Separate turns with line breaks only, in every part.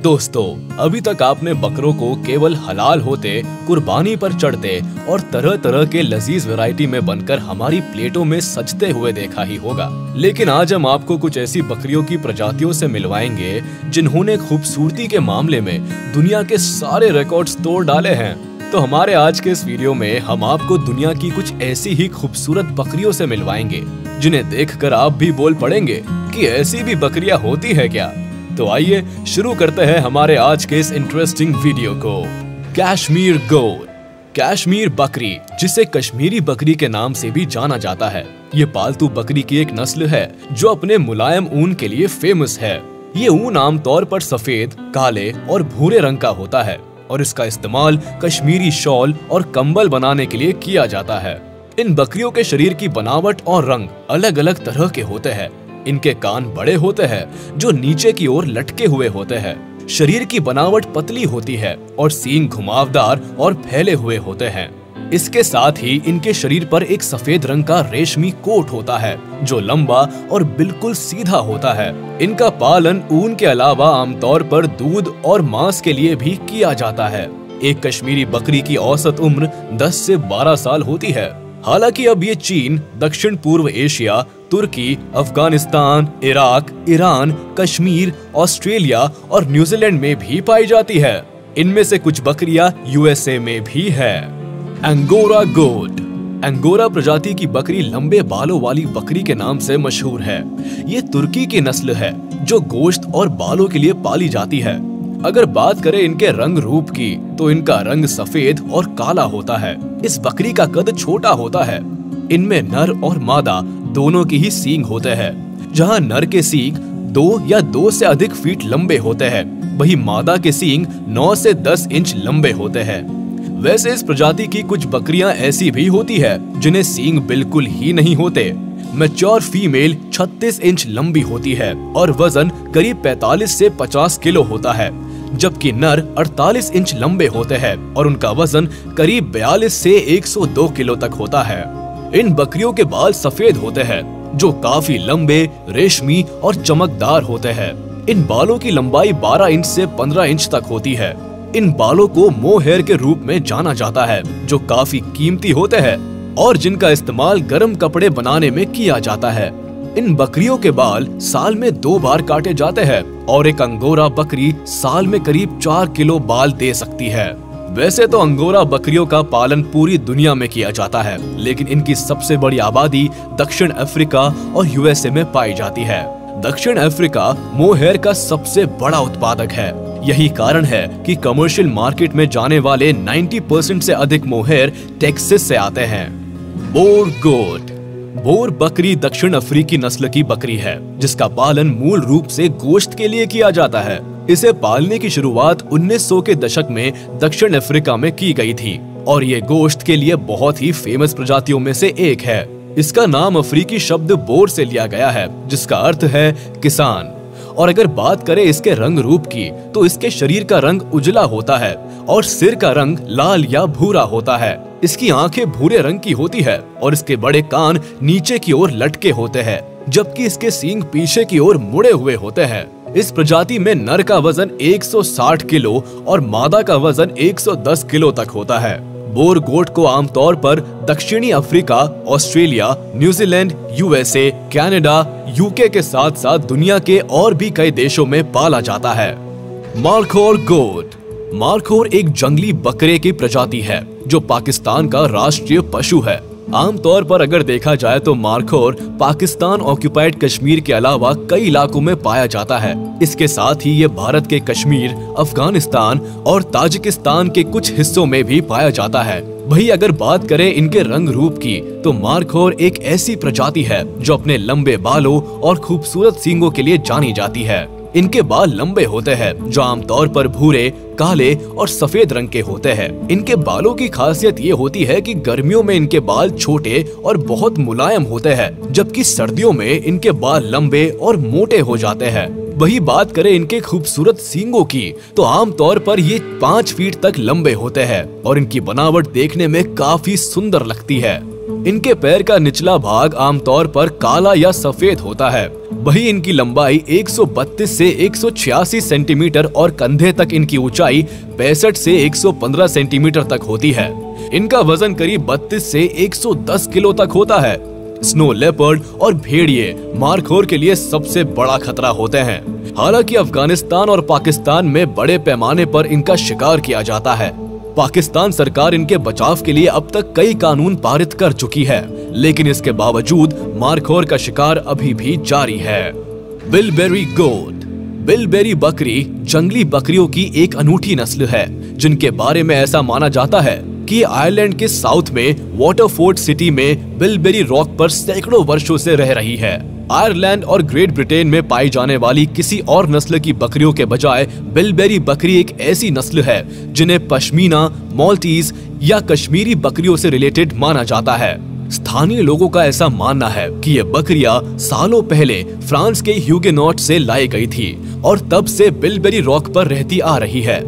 दोस्तों, अभी तक आपने बकरों को केवल हलाल होते, कुर्बानी पर चढ़ते और तरह तरह के लजीज वैरायटी में बनकर हमारी प्लेटों में सजते हुए देखा ही होगा। लेकिन आज हम आपको कुछ ऐसी बकरियों की प्रजातियों से मिलवाएंगे जिन्होंने खूबसूरती के मामले में दुनिया के सारे रिकॉर्ड्स तोड़ डाले हैं। तो हमारे आज के इस वीडियो में हम आपको दुनिया की कुछ ऐसी ही खूबसूरत बकरियों से मिलवाएंगे जिन्हें देखकर आप भी बोल पड़ेंगे कि ऐसी भी बकरियां होती है क्या। तो आइए शुरू करते हैं हमारे आज के इस इंटरेस्टिंग वीडियो को। कश्मीर गोट, कश्मीर बकरी, जिसे कश्मीरी बकरी के नाम से भी जाना जाता है, ये पालतू बकरी की एक नस्ल है जो अपने मुलायम ऊन के लिए फेमस है। ये ऊन आमतौर पर सफेद, काले और भूरे रंग का होता है और इसका इस्तेमाल कश्मीरी शॉल और कंबल बनाने के लिए किया जाता है। इन बकरियों के शरीर की बनावट और रंग अलग अलग तरह के होते हैं। इनके कान बड़े होते हैं जो नीचे की ओर लटके हुए होते हैं। शरीर की बनावट पतली होती है और सींग घुमावदार और फैले हुए होते हैं। इसके साथ ही इनके शरीर पर एक सफेद रंग का रेशमी कोट होता है जो लंबा और बिल्कुल सीधा होता है। इनका पालन ऊन के अलावा आमतौर पर दूध और मांस के लिए भी किया जाता है। एक कश्मीरी बकरी की औसत उम्र 10 से 12 साल होती है। हालांकि अब ये चीन, दक्षिण पूर्व एशिया, तुर्की, Afghanistan, Iraq, Iran, Kashmir, Australia और न्यूजीलैंड में भी पाई जाती है। इनमें से कुछ बकरियां यूएसए में भी है। अंगोरा गोट, अंगोरा प्रजाति की बकरी लंबे बालों वाली बकरी के नाम से मशहूर है। ये तुर्की की नस्ल है जो गोश्त और बालों के लिए पाली जाती है। अगर बात करें इनके रंग रूप की तो इनका रंग सफेद और काला होता है। इस बकरी का कद छोटा होता है। इनमें नर और मादा दोनों की ही सींग होते हैं। जहां नर के सींग 2 या 2 से अधिक फीट लंबे होते हैं, वहीं मादा के सींग 9 से 10 इंच लंबे होते हैं। वैसे इस प्रजाति की कुछ बकरियां ऐसी भी होती है जिन्हें सींग बिल्कुल ही नहीं होते। मैच्योर फीमेल 36 इंच लंबी होती है और वजन करीब 45 से 50 किलो होता है, जबकि नर 48 इंच लंबे होते हैं और उनका वजन करीब 42 से 102 किलो तक होता है। इन बकरियों के बाल सफेद होते हैं जो काफी लंबे, रेशमी और चमकदार होते हैं। इन बालों की लंबाई 12 इंच से 15 इंच तक होती है। इन बालों को मोहेयर के रूप में जाना जाता है जो काफी कीमती होते हैं और जिनका इस्तेमाल गर्म कपड़े बनाने में किया जाता है। इन बकरियों के बाल साल में 2 बार काटे जाते हैं और एक अंगोरा बकरी साल में करीब 4 किलो बाल दे सकती है। वैसे तो अंगोरा बकरियों का पालन पूरी दुनिया में किया जाता है, लेकिन इनकी सबसे बड़ी आबादी दक्षिण अफ्रीका और यूएसए में पाई जाती है। दक्षिण अफ्रीका मोहेयर का सबसे बड़ा उत्पादक है। यही कारण है कि कमर्शियल मार्केट में जाने वाले 90% से अधिक मोहेयर टेक्सास से आते हैं। बोर गोट, बोर बकरी दक्षिण अफ्रीकी नस्ल की बकरी है जिसका पालन मूल रूप से गोश्त के लिए किया जाता है। इसे पालने की शुरुआत 1900 के दशक में दक्षिण अफ्रीका में की गई थी और ये गोश्त के लिए बहुत ही फेमस प्रजातियों में से एक है। इसका नाम अफ्रीकी शब्द बोर से लिया गया है जिसका अर्थ है किसान। और अगर बात करें इसके रंग रूप की तो इसके शरीर का रंग उजला होता है और सिर का रंग लाल या भूरा होता है। इसकी आंखें भूरे रंग की होती है और इसके बड़े कान नीचे की ओर लटके होते हैं, जबकि इसके सींग पीछे की ओर मुड़े हुए होते हैं। इस प्रजाति में नर का वजन 160 किलो और मादा का वजन 110 किलो तक होता है। बोर गोट को आमतौर पर दक्षिणी Africa, Australia, New Zealand, USA, Canada, UK के साथ साथ दुनिया के और भी कई देशों में पाला जाता है। मारखोर गोट, मारखोर एक जंगली बकरे की प्रजाति है जो पाकिस्तान का राष्ट्रीय पशु है। आमतौर पर अगर देखा जाए तो मारखोर पाकिस्तान ऑक्युपाइड कश्मीर के अलावा कई इलाकों में पाया जाता है। इसके साथ ही ये भारत के कश्मीर, अफगानिस्तान और ताजिकिस्तान के कुछ हिस्सों में भी पाया जाता है। वही अगर बात करें इनके रंग रूप की तो मारखोर एक ऐसी प्रजाति है जो अपने लंबे बालों और खूबसूरत सींगों के लिए जानी जाती है। इनके बाल लंबे होते हैं जो आमतौर पर भूरे, काले और सफेद रंग के होते हैं। इनके बालों की खासियत ये होती है कि गर्मियों में इनके बाल छोटे और बहुत मुलायम होते हैं, जबकि सर्दियों में इनके बाल लंबे और मोटे हो जाते हैं। वही बात करें इनके खूबसूरत सींगों की तो आमतौर पर ये 5 फीट तक लंबे होते हैं और इनकी बनावट देखने में काफी सुंदर लगती है। इनके पैर का निचला भाग आमतौर पर काला या सफेद होता है। वही इनकी लंबाई 132 से 186 सेंटीमीटर और कंधे तक इनकी ऊंचाई 65 से 115 सेंटीमीटर तक होती है। इनका वजन करीब 32 से 110 किलो तक होता है। स्नो लेपर्ड और भेड़िए मारखोर के लिए सबसे बड़ा खतरा होते हैं। हालांकि अफगानिस्तान और पाकिस्तान में बड़े पैमाने पर इनका शिकार किया जाता है। पाकिस्तान सरकार इनके बचाव के लिए अब तक कई कानून पारित कर चुकी है, लेकिन इसके बावजूद मारखोर का शिकार अभी भी जारी है। बिलबेरी गोट। बिलबेरी बकरी जंगली बकरियों की एक अनूठी नस्ल है, जिनके बारे में ऐसा माना जाता है कि आयरलैंड के साउथ में वाटरफोर्ड सिटी में बिलबेरी रॉक पर सैकड़ों वर्षों से रह रही है। आयरलैंड और ग्रेट ब्रिटेन में पाई जाने वाली किसी और नस्ल की बकरियों के बजाय बिलबेरी बकरी एक ऐसी नस्ल है जिन्हें पश्मीना, माल्टीज या कश्मीरी बकरियों से रिलेटेड माना जाता है। स्थानीय लोगों का ऐसा मानना है कि ये बकरियां सालों पहले फ्रांस के ह्यूगेनॉट से लाई गई थी और तब से बिलबेरी रॉक पर रहती आ रही है।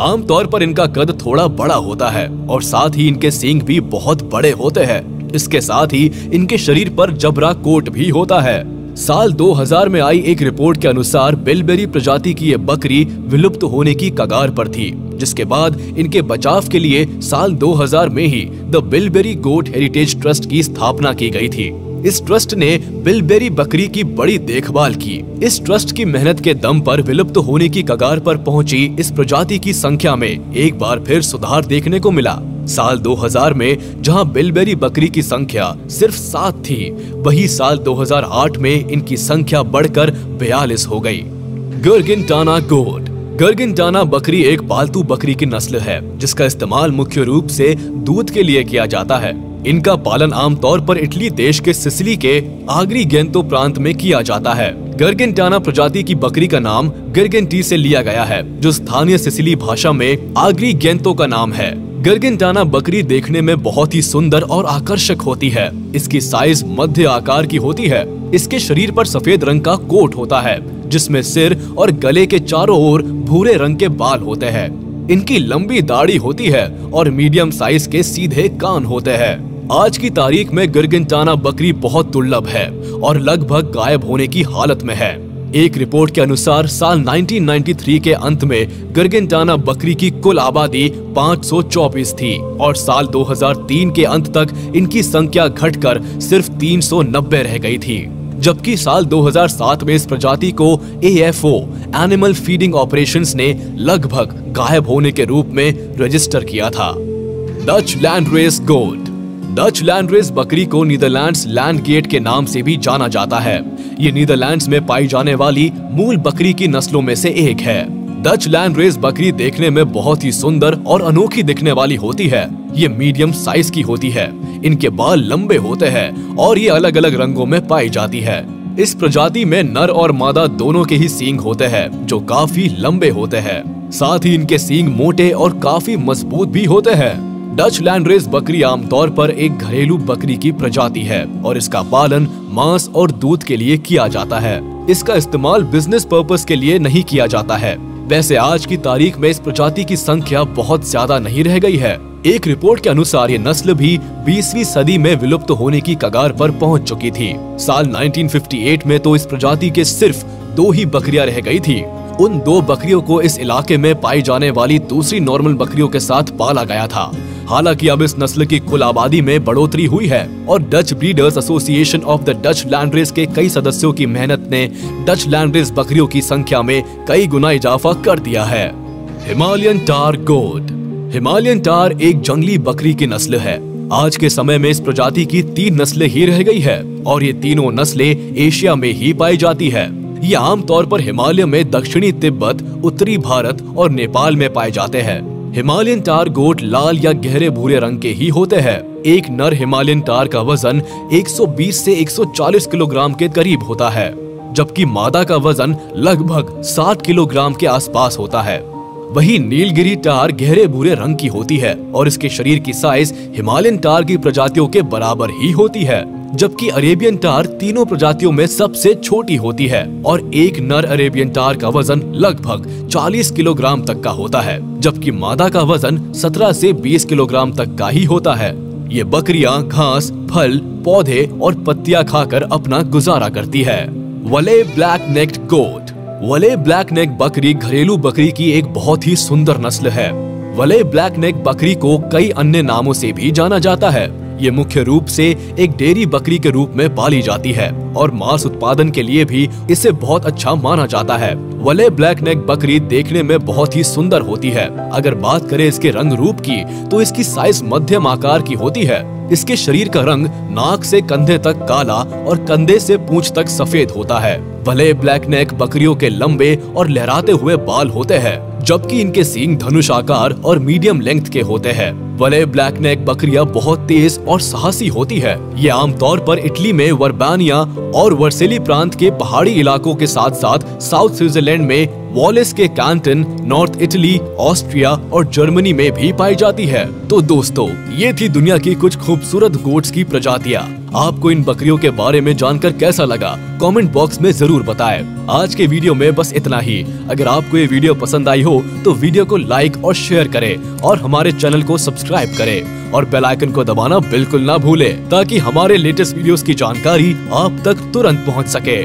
आमतौर पर इनका कद थोड़ा बड़ा होता है और साथ ही इनके सींग भी बहुत बड़े होते हैं। इसके साथ ही इनके शरीर पर जबरा कोट भी होता है। साल 2000 में आई एक रिपोर्ट के अनुसार बिलबेरी प्रजाति की ये बकरी विलुप्त होने की कगार पर थी, जिसके बाद इनके बचाव के लिए साल 2000 में ही the Bilberry goat heritage trust की स्थापना की गई थी। इस ट्रस्ट ने बिलबेरी बकरी की बड़ी देखभाल की। इस ट्रस्ट की मेहनत के दम पर विलुप्त होने की कगार पर पहुंची इस प्रजाति की संख्या में एक बार फिर सुधार देखने को मिला। साल 2000 में जहां बिलबेरी बकरी की संख्या सिर्फ 7 थी, वही साल 2008 में इनकी संख्या बढ़कर 42 हो गई। गर्गिनटाना गोट। गर्गिनटाना बकरी एक पालतू बकरी की नस्ल है, जिसका इस्तेमाल मुख्य रूप से दूध के लिए किया जाता है। इनका पालन आमतौर पर इटली देश के सिसिली के आग्रीगेंतो प्रांत में किया जाता है। गर्गिनटाना प्रजाति की बकरी का नाम गिरगिंटी से लिया गया है, जो स्थानीय सिसिली भाषा में आग्रीगेंतो का नाम है। गर्गिनटाना बकरी देखने में बहुत ही सुंदर और आकर्षक होती है। इसकी साइज मध्य आकार की होती है। इसके शरीर पर सफेद रंग का कोट होता है, जिसमें सिर और गले के चारों ओर भूरे रंग के बाल होते हैं। इनकी लंबी दाढ़ी होती है और मीडियम साइज के सीधे कान होते हैं। आज की तारीख में गर्गिनटाना बकरी बहुत दुर्लभ है और लगभग गायब होने की हालत में है। एक रिपोर्ट के अनुसार साल 1993 के अंत में गर्गिनटाना बकरी की कुल आबादी 524 थी और साल 2003 के अंत तक इनकी संख्या घटकर सिर्फ 390 रह गई थी, जबकि साल 2007 में इस प्रजाति को AFO एनिमल फीडिंग ऑपरेशंस ने लगभग गायब होने के रूप में रजिस्टर किया था। डच लैंडरेस गोट। डच लैंडरेस बकरी को नीदरलैंड्स लैंडगेट के नाम से भी जाना जाता है। ये नीदरलैंड्स में पाई जाने वाली मूल बकरी की नस्लों में से एक है। डच लैंडरेस बकरी देखने में बहुत ही सुंदर और अनोखी दिखने वाली होती है। ये मीडियम साइज की होती है। इनके बाल लंबे होते हैं और ये अलग अलग रंगों में पाई जाती है। इस प्रजाति में नर और मादा दोनों के ही सींग होते हैं, जो काफी लंबे होते हैं। साथ ही इनके सींग मोटे और काफी मजबूत भी होते हैं। डच लैंडरेस बकरी आमतौर पर एक घरेलू बकरी की प्रजाति है और इसका पालन मांस और दूध के लिए किया जाता है। इसका इस्तेमाल बिजनेस पर्पस के लिए नहीं किया जाता है। वैसे आज की तारीख में इस प्रजाति की संख्या बहुत ज्यादा नहीं रह गई है। एक रिपोर्ट के अनुसार ये नस्ल भी 20वीं सदी में विलुप्त होने की कगार पर पहुंच चुकी थी। साल 1958 में तो इस प्रजाति के सिर्फ 2 ही बकरियां रह गई थी। उन 2 बकरियों को इस इलाके में पाई जाने वाली दूसरी नॉर्मल बकरियों के साथ पाला गया था। हालांकि अब इस नस्ल की कुल आबादी में बढ़ोतरी हुई है और Dutch breeders association of the Dutch landrace के कई सदस्यों की मेहनत ने डच लैंडरेस बकरियों की संख्या में कई गुना इजाफा कर दिया है। हिमालयन टार गोट। हिमालयन टार एक जंगली बकरी की नस्ल है। आज के समय में इस प्रजाति की 3 नस्लें ही रह गई है और ये तीनों नस्लें एशिया में ही पाई जाती है। ये आमतौर पर हिमालय में दक्षिणी तिब्बत, उत्तरी भारत और नेपाल में पाए जाते हैं। हिमालयन टार गोट लाल या गहरे भूरे रंग के ही होते हैं। एक नर हिमालयन टार का वजन 120 से 140 किलोग्राम के करीब होता है, जबकि मादा का वजन लगभग 60 किलोग्राम के आसपास होता है। वही नीलगिरी टार गहरे भूरे रंग की होती है और इसके शरीर की साइज हिमालयन टार की प्रजातियों के बराबर ही होती है, जबकि अरेबियन टार तीनों प्रजातियों में सबसे छोटी होती है और एक नर अरेबियन टार का वजन लगभग 40 किलोग्राम तक का होता है, जबकि मादा का वजन 17 से 20 किलोग्राम तक का ही होता है। ये बकरियां घास, फल, पौधे और पत्तियां खाकर अपना गुजारा करती है। वले ब्लैक नेक्ड गोट। वले ब्लैक नेक बकरी घरेलू बकरी की एक बहुत ही सुंदर नस्ल है। वले ब्लैक नेक बकरी को कई अन्य नामों से भी जाना जाता है। ये मुख्य रूप से एक डेयरी बकरी के रूप में पाली जाती है और मांस उत्पादन के लिए भी इसे बहुत अच्छा माना जाता है। वले ब्लैक नेक बकरी देखने में बहुत ही सुंदर होती है। अगर बात करें इसके रंग रूप की तो इसकी साइज मध्यम आकार की होती है। इसके शरीर का रंग नाक से कंधे तक काला और कंधे से पूंछ तक सफेद होता है। वले ब्लैक नेक बकरियों के लंबे और लहराते हुए बाल होते हैं, जबकि इनके सींग धनुष आकार और मीडियम लेंथ के होते हैं। वले ब्लैक नेक बकरियां बहुत तेज और साहसी होती है। ये आमतौर पर इटली में वर्बानिया और वर्सेली प्रांत के पहाड़ी इलाकों के साथ साथ साउथ स्विट्जरलैंड में वॉलेस के कैंटन, नॉर्थ इटली, ऑस्ट्रिया और जर्मनी में भी पाई जाती है। तो दोस्तों, ये थी दुनिया की कुछ खूबसूरत गोट्स की प्रजातियां। आपको इन बकरियों के बारे में जानकर कैसा लगा? कमेंट बॉक्स में जरूर बताएं। आज के वीडियो में बस इतना ही। अगर आपको ये वीडियो पसंद आई हो तो वीडियो को लाइक और शेयर करें और हमारे चैनल को सब्सक्राइब करें और बेल आइकन को दबाना बिल्कुल ना भूलें, ताकि हमारे लेटेस्ट वीडियोस की जानकारी आप तक तुरंत पहुंच सके।